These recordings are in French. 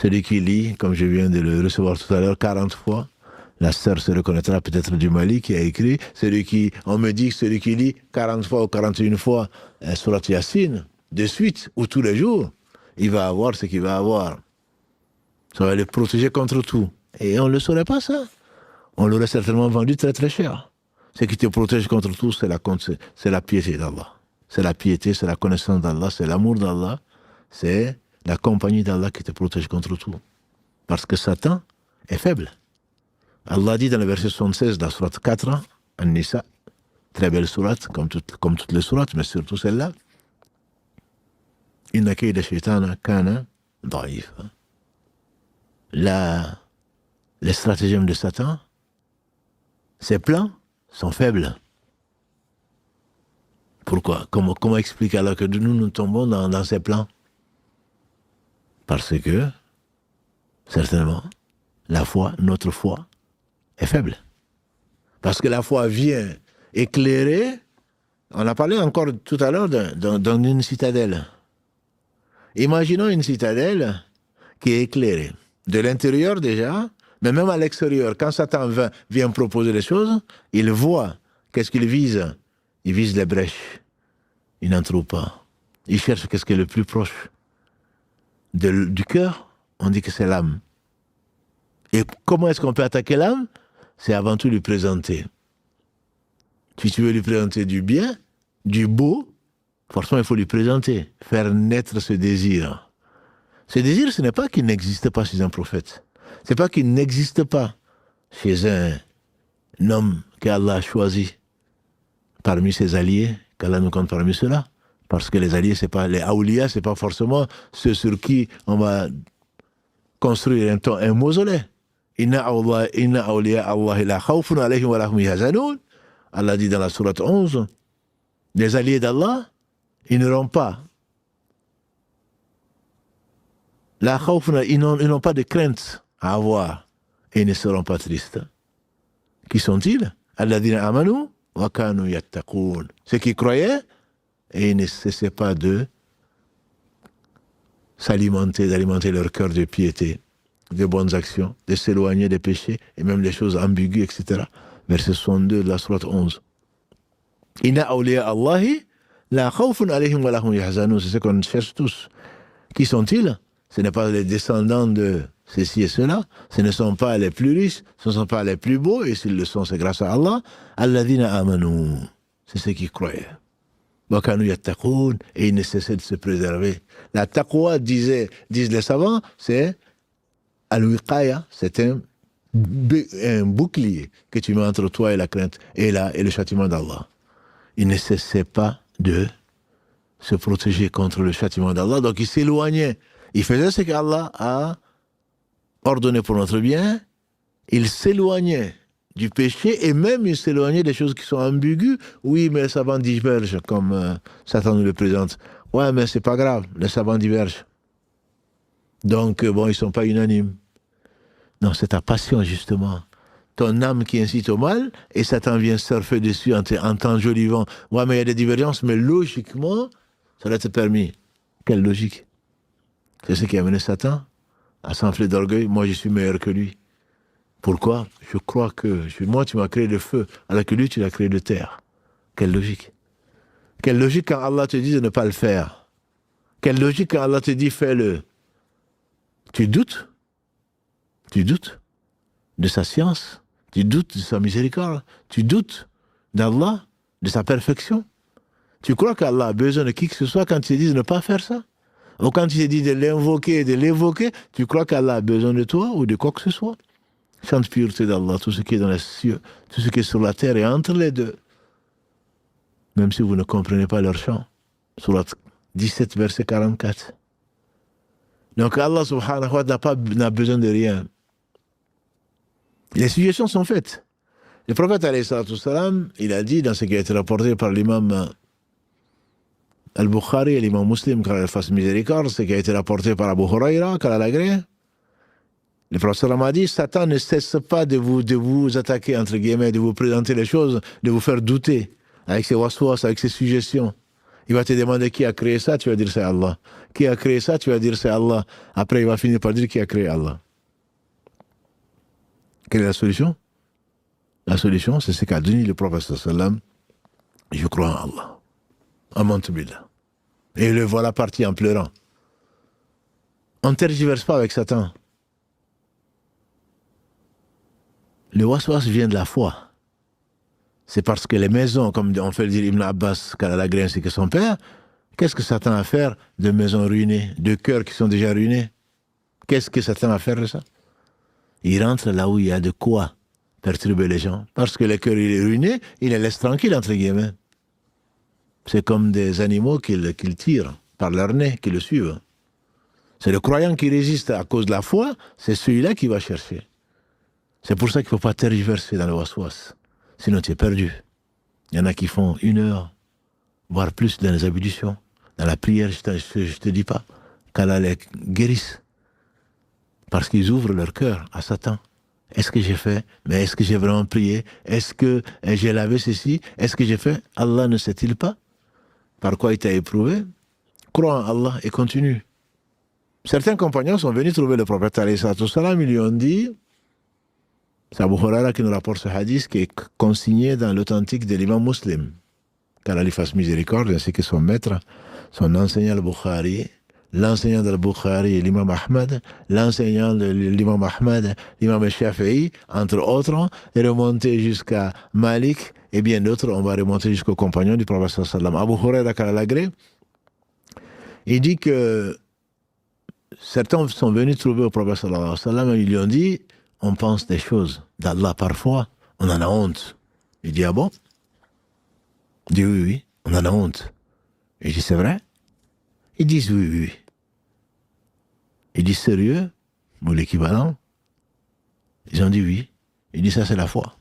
Celui qui lit, comme je viens de le recevoir tout à l'heure, 40 fois, la sœur se reconnaîtra peut-être du Mali qui a écrit, on me dit que celui qui lit 40 fois ou 41 fois Surat Yassine, de suite ou tous les jours, il va avoir ce qu'il va avoir. Ça va le protéger contre tout. Et on ne le saurait pas, ça. On l'aurait certainement vendu très très cher. Ce qui te protège contre tout, c'est la piété d'Allah. C'est la piété, c'est la connaissance d'Allah, c'est l'amour d'Allah, c'est la compagnie d'Allah qui te protège contre tout. Parce que Satan est faible. Allah dit dans le verset 76 de la sourate 4, An-Nisa, très belle sourate, comme toutes les sourates, mais surtout celle-là, Inna kayda shaytana kana da'if. Les stratagèmes de Satan, ses plans sont faibles. Pourquoi? Comment expliquer alors que nous tombons dans ses plans? Parce que, certainement, notre foi, est faible. Parce que la foi vient éclairer, on a parlé encore tout à l'heure d'une citadelle. Imaginons une citadelle qui est éclairée. De l'intérieur déjà, mais même à l'extérieur. Quand Satan vient proposer des choses, il voit qu'est-ce qu'il vise. Il vise les brèches. Il n'en trouve pas. Il cherche qu'est-ce qui est le plus proche. Du cœur, on dit que c'est l'âme. Et comment est-ce qu'on peut attaquer l'âme? C'est avant tout lui présenter. Si tu veux lui présenter du bien, du beau, forcément il faut lui présenter, faire naître ce désir. Ce désir, ce n'est pas qu'il n'existe pas chez un prophète. Ce n'est pas qu'il n'existe pas chez un homme qu'Allah a choisi parmi ses alliés, qu'Allah nous compte parmi ceux-là. Parce que les alliés, les awliya, ce n'est pas forcément ceux sur qui on va construire un mausolée. Inna awliya Allah la khawfun alayhim wa lahum yahzanun. Allah dit dans la sourate 11, les alliés d'Allah, ils n'auront pas. La khawfun, ils n'ont pas de crainte à avoir et ils ne seront pas tristes. Qui sont-ils? Alladhina amanu wa kanu yattaqun. Ceux qui croyaient et ils ne cessaient pas d'alimenter leur cœur de piété, de bonnes actions, de s'éloigner des péchés et même des choses ambiguës, etc. Verset 62 de la sourate 11. Inna awliya Allahi la khawfun alayhim wa lahum yahzanun. C'est ce qu'on cherche tous. Qui sont-ils? Ce n'est pas les descendants de ceci et cela, ce ne sont pas les plus riches, ce ne sont pas les plus beaux, et s'ils le sont, c'est grâce à Allah. Alladhina amanu. C'est ceux qui croyaient. Wa kanu yattaqun. Et ils ne cessaient de se préserver. La taqwa, disent les savants, c'est al-wiqaya, c'est un bouclier que tu mets entre toi et la crainte et le châtiment d'Allah. Il ne cessait pas de se protéger contre le châtiment d'Allah, donc il s'éloignait. Il faisait ce qu'Allah a ordonné pour notre bien, il s'éloignait du péché et même il s'éloignait des choses qui sont ambiguës. Oui, mais les savants divergent, comme Satan nous le présente. Ouais, mais c'est pas grave, les savants divergent. Donc, ils ne sont pas unanimes. Non, c'est ta passion, justement. Ton âme qui incite au mal, et Satan vient surfer dessus en t'enjolivant. Ouais, mais il y a des divergences, mais logiquement, ça doit être permis. Quelle logique? C'est ce qui a amené Satan à s'enfler d'orgueil. Moi, je suis meilleur que lui. Pourquoi? Je crois que moi, tu m'as créé de feu, alors que lui, tu l'as créé de terre. Quelle logique? Quelle logique quand Allah te dit de ne pas le faire? Quelle logique quand Allah te dit fais-le? Tu doutes? Tu doutes de sa science? Tu doutes de sa miséricorde? Tu doutes d'Allah, de sa perfection? Tu crois qu'Allah a besoin de qui que ce soit quand il te dit de ne pas faire ça? Ou quand il te dit de l'invoquer, de l'évoquer, tu crois qu'Allah a besoin de toi ou de quoi que ce soit? Chante pureté d'Allah, tout ce qui est dans les cieux, tout ce qui est sur la terre et entre les deux. Même si vous ne comprenez pas leur chant. Surat 17, verset 44. Donc Allah subhanahu wa ta'ala n'a besoin de rien. Les suggestions sont faites. Le prophète alayhi salatu salam, il a dit dans ce qui a été rapporté par l'imam Al-Bukhari et l'imam Muslim, qu'Allah fasse miséricorde, ce qui a été rapporté par Abu Huraira, qu'Allah l'agrée. Le prophète a dit, Satan ne cesse pas de vous attaquer, entre guillemets, de vous présenter les choses, de vous faire douter, avec ses waswas, avec ses suggestions. Il va te demander qui a créé ça, tu vas dire c'est Allah. Qui a créé ça, tu vas dire c'est Allah. Après, il va finir par dire qui a créé Allah. Quelle est la solution? La solution, c'est ce qu'a dit le prophète sallam. Je crois en Allah. Amantu billah. Et le voilà parti en pleurant. On ne tergiverse pas avec Satan. Le waswas vient de la foi. C'est parce que les maisons, comme on fait le dire Ibn Abbas, Kalalagré ainsi que son père, qu'est-ce que Satan a à faire de maisons ruinées, de cœurs qui sont déjà ruinés? Qu'est-ce que Satan a à faire de ça? Il rentre là où il y a de quoi perturber les gens. Parce que le cœur il est ruiné, il les laisse tranquilles, entre guillemets. C'est comme des animaux qu'il tire par leur nez, qui le suivent. C'est le croyant qui résiste à cause de la foi, c'est celui-là qui va chercher. C'est pour ça qu'il ne faut pas tergiverser dans le waswas. Sinon tu es perdu. Il y en a qui font 1 heure, voire plus dans les ablutions. Dans la prière, je ne te dis pas qu'Allah les guérisse. Parce qu'ils ouvrent leur cœur à Satan. Est-ce que j'ai fait? Mais est-ce que j'ai vraiment prié? Est-ce que j'ai lavé ceci? Est-ce que j'ai fait? Allah ne sait-il pas par quoi il t'a éprouvé? Crois en Allah et continue. Certains compagnons sont venus trouver le prophète alayhi salatu wassalam, ils lui ont dit, c'est Abu Huraira qui nous rapporte ce hadith qui est consigné dans l'authentique de l'imam Muslim, qu'Allah lui fasse miséricorde, ainsi que son maître, son enseignant al-Bukhari, l'enseignant de al-Bukhari, l'imam Ahmad, l'enseignant de l'imam Ahmad, l'imam Shafi'i, entre autres, et remonté jusqu'à Malik, et bien d'autres, on va remonter jusqu'aux compagnons du prophète sallallahu alayhi wa sallam. Abu Huraira Kalalagré, il dit que certains sont venus trouver au prophète sallallahu alayhi wa sallam, et ils lui ont dit, on pense des choses d'Allah parfois, on en a honte. Il dit, ah bon? Il dit, oui, oui, on en a honte. Il dit, c'est vrai? Ils disent, oui, oui, oui. Il dit, sérieux? Ou l'équivalent? Ils ont dit, oui. Il dit, ça c'est la foi.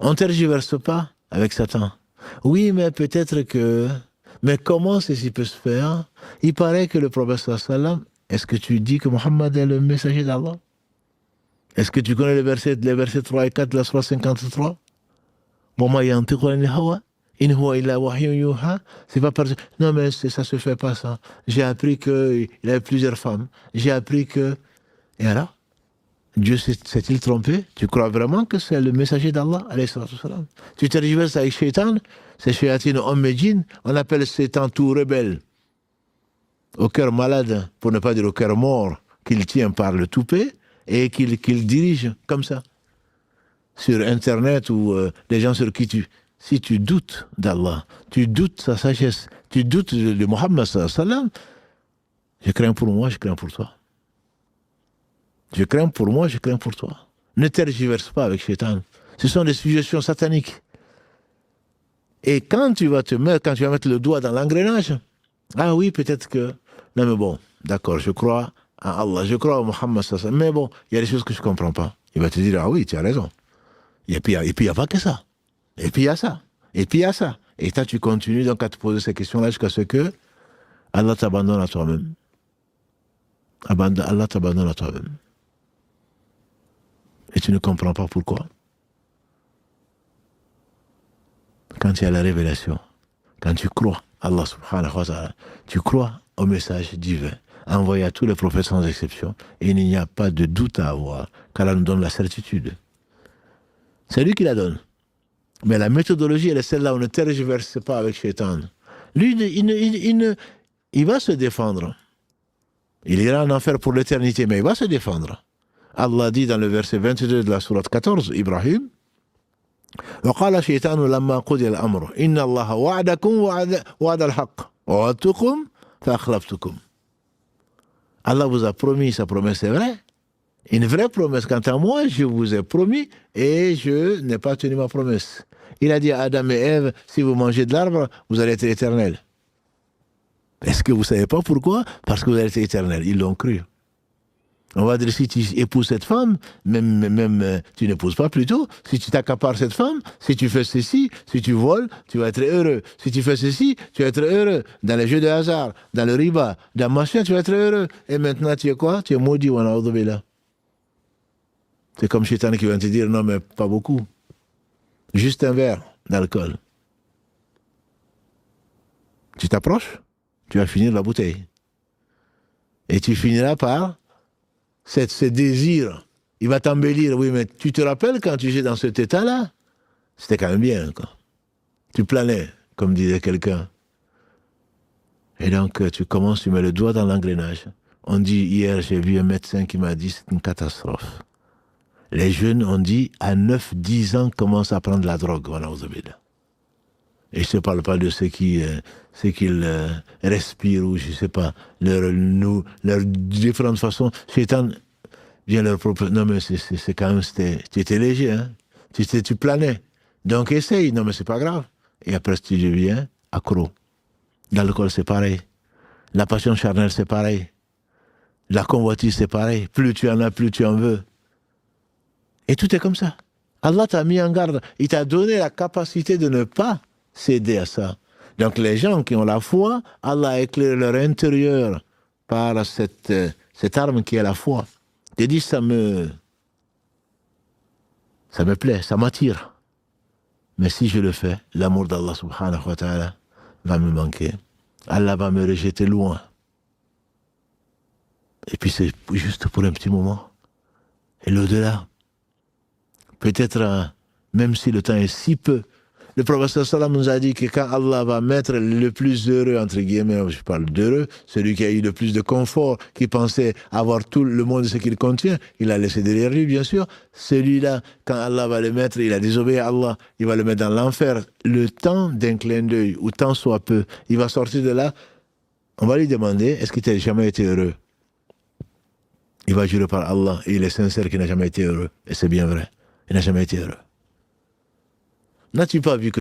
On ne tergiverse pas avec Satan. Oui, mais peut-être que... Mais comment ceci peut se faire? Il paraît que le prophète sallallahu alayhi wa sallam, est-ce que tu dis que Mohammed est le messager d'Allah? Est-ce que tu connais les versets 3 et 4 de la Surah 53? C'est pas parce que... Non, mais ça se fait pas, ça. J'ai appris qu'il avait plusieurs femmes. J'ai appris que... Et alors? Dieu s'est-il trompé? Tu crois vraiment que c'est le messager d'Allah? Tu tergiverses avec Shaitan? C'est Shaitan homme et djinn. On appelle Shaitan tout rebelle. Au cœur malade, pour ne pas dire au cœur mort, qu'il tient par le toupet et qu'il dirige comme ça. Sur Internet ou les gens sur qui si tu doutes d'Allah, tu doutes de sa sagesse, tu doutes de Mohammed sallallahu alayhi wa sallam, je crains pour moi, je crains pour toi. Je crains pour moi, je crains pour toi. Ne tergiverse pas avec Shaitan. Ce sont des suggestions sataniques. Et quand tu vas mettre le doigt dans l'engrenage, ah oui, peut-être que... Non mais bon, d'accord, je crois à Allah, je crois à Mohammed sallallahu alayhi wa sallam, mais bon, il y a des choses que je ne comprends pas. Il va te dire, ah oui, tu as raison. Et puis il n'y a pas que ça. Et puis il y a ça. Et puis il y a ça. Et toi, tu continues donc à te poser ces questions-là jusqu'à ce que Allah t'abandonne à toi-même. Allah t'abandonne à toi-même. Et tu ne comprends pas pourquoi. Quand il y a la révélation, quand tu crois, Allah subhanahu wa ta'ala, tu crois au message divin, envoyé à tous les prophètes sans exception, et il n'y a pas de doute à avoir, qu'Allah nous donne la certitude. C'est lui qui la donne. Mais la méthodologie, elle est celle-là, on ne tergiverse pas avec Shaitan. Lui, il va se défendre. Il ira en enfer pour l'éternité, mais il va se défendre. Allah dit dans le verset 22 de la sourate 14, Ibrahim, وقال الشيطان لما قضي الأمر إن الله وعدكم وعد الحق ووعدتكم فأخلفتكم. Allah vous a promis, sa promesse est vraie. Une vraie promesse. Quant à moi, je vous ai promis et je n'ai pas tenu ma promesse. Il a dit à Adam et Ève, si vous mangez de l'arbre, vous allez être éternels. Est-ce que vous ne savez pas pourquoi? Parce que vous allez être éternels. Ils l'ont cru. On va dire, si tu épouses cette femme, même tu n'épouses pas plutôt, si tu t'accapares cette femme, si tu fais ceci, si tu voles, tu vas être heureux. Si tu fais ceci, tu vas être heureux. Dans les jeux de hasard, dans le riba, dans machin, tu vas être heureux. Et maintenant, tu es quoi? Tu es maudit, là. C'est comme Shaitan qui va te dire, non mais pas beaucoup. Juste un verre d'alcool. Tu t'approches, tu vas finir la bouteille. Et tu finiras par ce désir. Il va t'embellir. Oui, mais tu te rappelles quand tu étais dans cet état-là? C'était quand même bien, quoi. Tu planais, comme disait quelqu'un. Et donc, tu commences, tu mets le doigt dans l'engrenage. On dit, hier, j'ai vu un médecin qui m'a dit, c'est une catastrophe. Les jeunes, on dit, à 9-10 ans, commencent à prendre la drogue. Et je ne parle pas de ceux qu'ils respirent ou je ne sais pas, leurs différentes façons. Chétan vient leur proposer. Non, mais c'est quand même, tu étais léger, hein. Tu planais. Donc essaye. Non, mais c'est pas grave. Et après, tu deviens accro. L'alcool, c'est pareil. La passion charnelle, c'est pareil. La convoitise, c'est pareil. Plus tu en as, plus tu en veux. Et tout est comme ça. Allah t'a mis en garde. Il t'a donné la capacité de ne pas céder à ça. Donc les gens qui ont la foi, Allah éclaire leur intérieur par cette arme qui est la foi. Tu dis, ça me plaît, ça m'attire. Mais si je le fais, l'amour d'Allah subhanahu wa ta'ala va me manquer. Allah va me rejeter loin. Et puis c'est juste pour un petit moment. Et l'au-delà, peut-être, même si le temps est si peu, le prophète sallam nous a dit que quand Allah va mettre le plus heureux, entre guillemets, je parle d'heureux, celui qui a eu le plus de confort, qui pensait avoir tout le monde ce qu'il contient, il a laissé derrière lui, bien sûr. Celui-là, quand Allah va le mettre, il a désobéi à Allah, il va le mettre dans l'enfer. Le temps d'un clin d'œil, ou tant soit peu, il va sortir de là, on va lui demander, est-ce que tu n'as jamais été heureux? Il va jurer par Allah, et il est sincère qu'il n'a jamais été heureux. Et c'est bien vrai, il n'a jamais été heureux. N'as-tu pas vu que